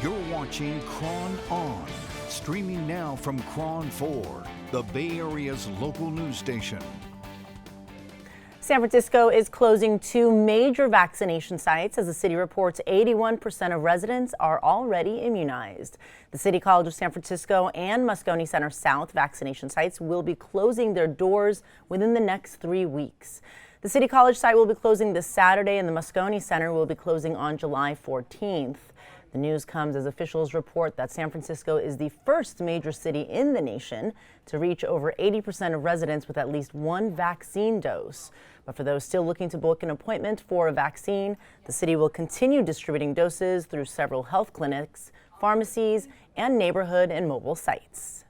You're watching KRONON, streaming now from KRON 4, the Bay Area's local news station. San Francisco is closing 2 major vaccination sites as the city reports 81% of residents are already immunized. The City College of San Francisco and Moscone Center South vaccination sites will be closing their doors within the next 3 weeks. The City College site will be closing this Saturday and the Moscone Center will be closing on July 14th. The news comes as officials report that San Francisco is the first major city in the nation to reach over 80% of residents with at least 1 vaccine dose. But for those still looking to book an appointment for a vaccine, the city will continue distributing doses through several health clinics, pharmacies, and neighborhood and mobile sites.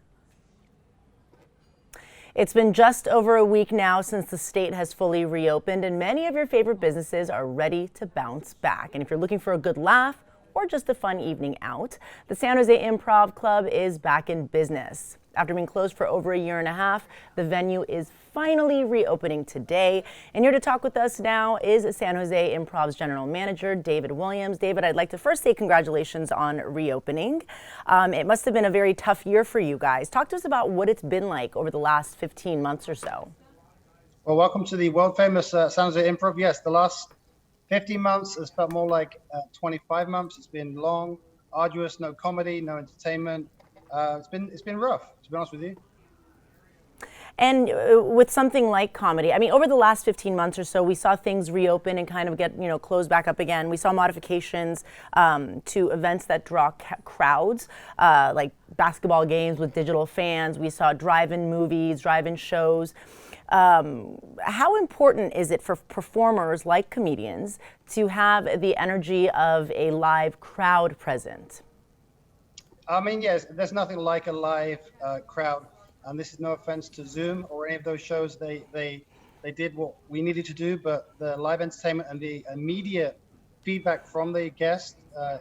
It's been just over a week now since the state has fully reopened, and many of your favorite businesses are ready to bounce back. And if you're looking for a good laugh, or just a fun evening out, the San Jose Improv Club is back in business. After being closed for over a year and a half, the venue is finally reopening today. And here to talk with us now is San Jose Improv's General Manager, David Williams. David, I'd like to first say congratulations on reopening. It must have been a very tough year for you guys. Talk to us about what it's been like over the last 15 months or so. Well, welcome to the world famous San Jose Improv. Yes, the last 15 months has felt more like 25 months. It's been long, arduous, no comedy, no entertainment. It's been rough, to be honest with you. And with something like comedy, I mean, over the last 15 months or so, we saw things reopen and kind of get, closed back up again. We saw modifications to events that draw crowds, like basketball games with digital fans. We saw drive-in movies, drive-in shows. How important is it for performers like comedians to have the energy of a live crowd present? I mean, yes, there's nothing like a live crowd. And this is no offense to Zoom or any of those shows. They did what we needed to do, but the live entertainment and the immediate feedback from the guest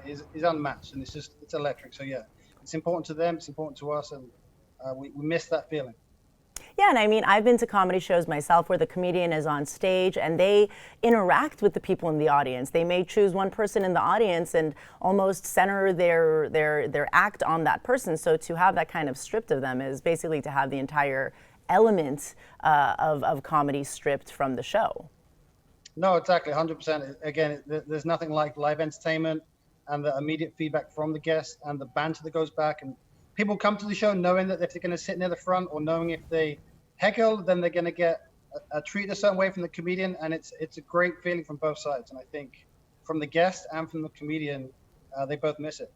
is unmatched, and it's electric. So yeah, it's important to them, it's important to us, and we miss that feeling. Yeah, and I mean, I've been to comedy shows myself where the comedian is on stage and they interact with the people in the audience. They may choose one person in the audience and almost center their act on that person. So to have that kind of stripped of them is basically to have the entire element of comedy stripped from the show. No, exactly, 100%. Again, there's nothing like live entertainment and the immediate feedback from the guest and the banter that goes back. And people come to the show knowing that if they're going to sit near the front or knowing if they heckle, then they're going to get treated a certain way from the comedian. And it's a great feeling from both sides. And I think from the guest and from the comedian, they both miss it.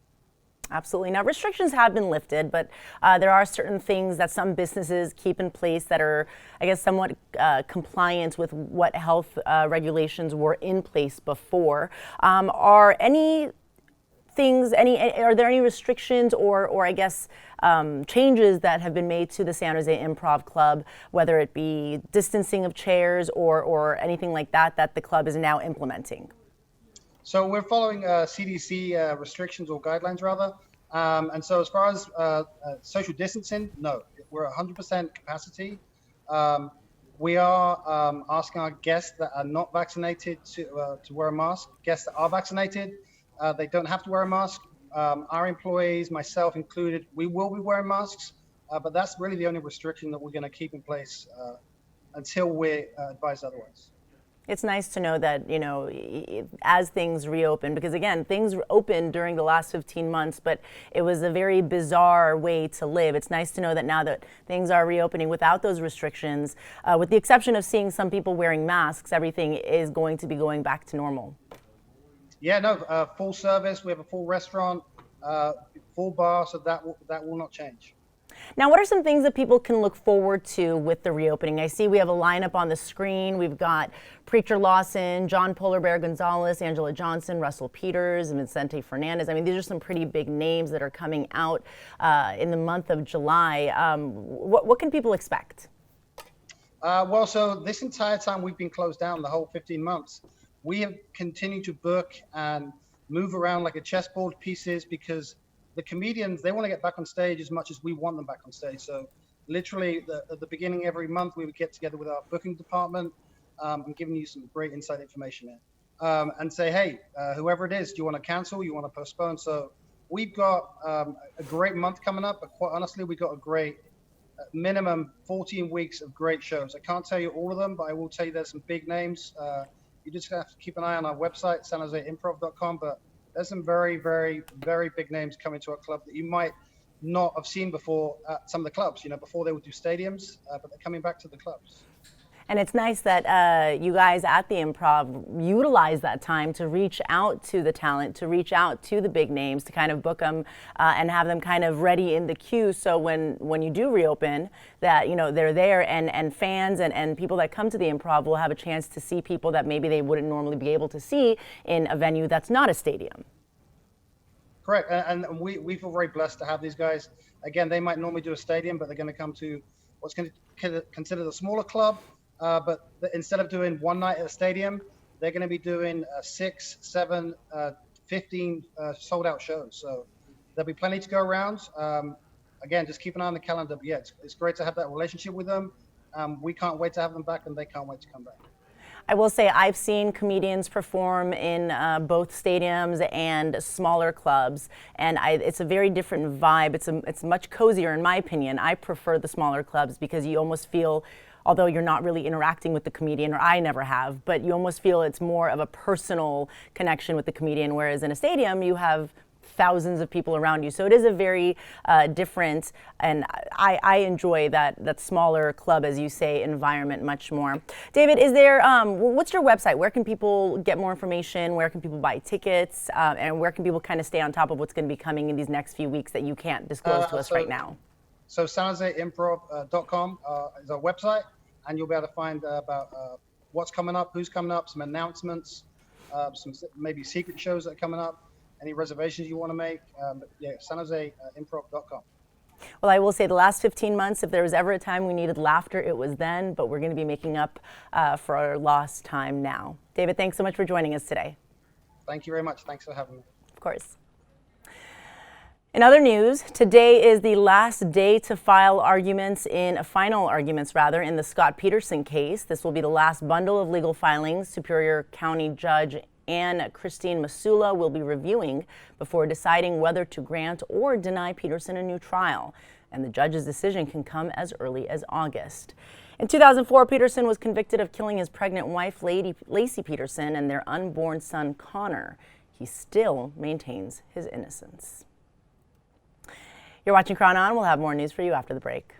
Absolutely. Now, restrictions have been lifted, but there are certain things that some businesses keep in place that are, I guess, somewhat compliant with what health regulations were in place before. Are there any restrictions or I guess changes that have been made to the San Jose Improv Club, whether it be distancing of chairs or anything like that the club is now implementing? So we're following CDC restrictions or guidelines rather. And so as far as social distancing, no, we're 100% capacity. We are asking our guests that are not vaccinated to wear a mask. Guests that are vaccinated, they don't have to wear a mask. Our employees, myself included, we will be wearing masks, but that's really the only restriction that we're going to keep in place until we're advised otherwise. It's nice to know that, as things reopen, because again, things opened during the last 15 months, but it was a very bizarre way to live. It's nice to know that now that things are reopening without those restrictions, with the exception of seeing some people wearing masks, everything is going to be going back to normal. Yeah, no, full service. We have a full restaurant, full bar, so that will not change. Now, what are some things that people can look forward to with the reopening? I see we have a lineup on the screen. We've got Preacher Lawson, John Polar Bear Gonzalez, Angela Johnson, Russell Peters, and Vicente Fernandez. I mean, these are some pretty big names that are coming out in the month of July. What can people expect? Well, so this entire time we've been closed down, the whole 15 months, we have continued to book and move around like a chessboard pieces because the comedians, they want to get back on stage as much as we want them back on stage. So literally at the beginning every month, we would get together with our booking department and giving you some great inside information in and say, hey, whoever it is, do you want to cancel? You want to postpone? So we've got a great month coming up, but quite honestly, we got a great minimum 14 weeks of great shows. I can't tell you all of them, but I will tell you there's some big names. You just have to keep an eye on our website, sanjoseimprov.com, but there's some very, very, very big names coming to our club that you might not have seen before at some of the clubs. You know, before they would do stadiums, but they're coming back to the clubs. And it's nice that you guys at the Improv utilize that time to reach out to the talent, to reach out to the big names, to kind of book them and have them kind of ready in the queue. So when you do reopen, that they're there, and fans and people that come to the Improv will have a chance to see people that maybe they wouldn't normally be able to see in a venue that's not a stadium. Correct, and we feel very blessed to have these guys. Again, they might normally do a stadium, but they're going to come to what's considered a smaller club. But instead of doing one night at a stadium, they're going to be doing 6, 7, 15 sold out shows. So there'll be plenty to go around. Again, just keep an eye on the calendar. But yeah, it's great to have that relationship with them. We can't wait to have them back, and they can't wait to come back. I will say I've seen comedians perform in both stadiums and smaller clubs, and it's a very different vibe. It's much cozier, in my opinion. I prefer the smaller clubs because you almost feel, although you're not really interacting with the comedian, or I never have, but you almost feel it's more of a personal connection with the comedian, whereas in a stadium you have thousands of people around you. So it is a very different, and I enjoy that smaller club, as you say, environment much more. David, is there, what's your website? Where can people get more information? Where can people buy tickets? And where can people kind of stay on top of what's going to be coming in these next few weeks that you can't disclose to us right now? So sanjoseimprov.com is our website, and you'll be able to find about what's coming up, who's coming up, some announcements, some maybe secret shows that are coming up, any reservations you want to make. But yeah, sanjoseimprov.com. Well, I will say the last 15 months, if there was ever a time we needed laughter, it was then, but we're going to be making up for our lost time now. David, thanks so much for joining us today. Thank you very much. Thanks for having me. Of course. In other news, today is the last day to file final arguments in the Scott Peterson case. This will be the last bundle of legal filings Superior County Judge Ann Christine Masula will be reviewing before deciding whether to grant or deny Peterson a new trial. And the judge's decision can come as early as August. In 2004, Peterson was convicted of killing his pregnant wife, Lacey Peterson, and their unborn son, Connor. He still maintains his innocence. You're watching KRONON. We'll have more news for you after the break.